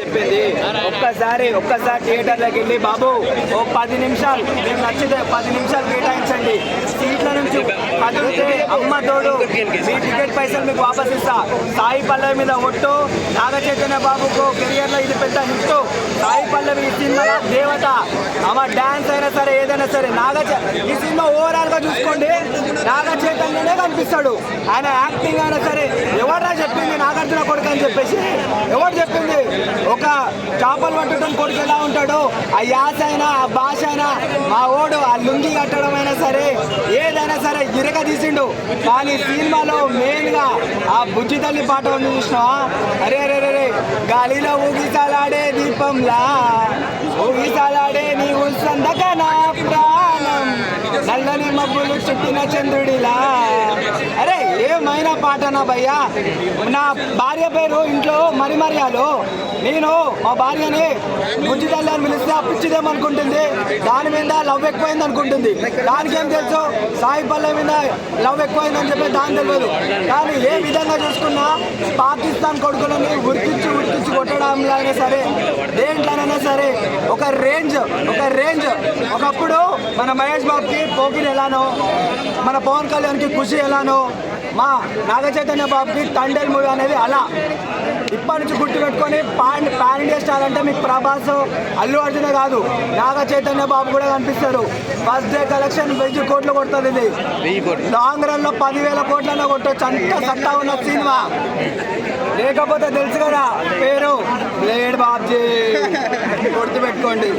చెప్పింది. ఒక్కసారి థియేటర్లోకి వెళ్ళి బాబు ఓ 10 నిమిషాలు మీకు నచ్చితే 10 నిమిషాలు కేటాయించండి, సీట్ల నుంచి కదిలితే అమ్మ తోడు మీ టికెట్ పైసలు మీకు వాపస్ ఇస్తా. సాయి పల్లవి మీద ఒట్టు, నాగ చైతన్య బాబుకు కెరియర్లో ఇది పెద్ద హిట్. సాయి పల్లవి ఈ సినిమా దేవత, ఆమె డాన్స్ అయినా సరే ఏదైనా సరే ఈ సినిమా ఓవరాల్ గా చూసుకోండి నాగ చైతన్యనే కనిపిస్తాడు. ఆయన యాక్టింగ్ అయినా సరే. ఎవరా చెప్పింది నాగార్జున కొడుకు అని చెప్పేసి? ఎవరు చెప్పింది? ఒక చేపలు పట్టడం కొడుకు ఎలా ఉంటాడో ఆ యాస అయినా ఆ భాష అయినా మా ఓడు ఆ లుంగి కట్టడం అయినా సరే ఏదైనా సరే ఇరగ తీసిండు. కానీ సినిమాలో మెయిన్ గా ఆ బుజ్జి తల్లి పాట ఉంది చూసినావా? అరే అరే రే గాలిలో ఊగిసాలాడే దీపంలా ఊగిసాలాడే నీ ఉత్సందక నా ప్రాణం నల్లని మబ్బులు చుట్టిన చంద్రుడిలా. అరే ఏమైనా పాటనా భయ్యా? నా భార్య పేరు ఇంట్లో మరిమర్యాలు. నేను మా భార్యని బుజ్జి తల్లి అని పిలిస్తే పిచ్చిదేమనుకుంటుంది, దాని మీద లవ్ ఎక్కువైంది అనుకుంటుంది. దానికి ఏం తెలుసు? సాయి పల్లవి మీద లవ్ ఎక్కువైందని చెప్పి దాని తెలియదు. కానీ ఏ విధంగా చూసుకున్నా పాకిస్తాన్ కొడుకులని ఉరికించి కొట్టడంలో అయినా సరే దేంట్లోనైనా సరే ఒక రేంజ్. ఒకప్పుడు మన మహేష్ బాబుకి పోకిరి ఎలానో, మన పవన్ కళ్యాణ్కి ఖుషి ఎలానో, మా నాగ చైతన్య బాబుకి తండేల్ మూవీ అనేది అలా. ఇప్పటి నుంచి గుర్తుపెట్టుకొని పాన్ ఇండియా స్టార్ అంటే మీకు ప్రభాస్, అల్లు అర్జునే కాదు, నాగ చైతన్య బాబు కూడా కనిపిస్తారు. ఫస్ట్ డే కలెక్షన్ 1000 కోట్లు కొడుతుంది. ఇది లాంగ్ రన్ లో 10,000 కోట్లనే కొట్టొచ్చు, అంత సత్తా ఉన్న సినిమా. లేకపోతే తెలుసు కదా పేరు బ్లేడ్ బాబ్జీ, గుర్తుపెట్టుకోండి.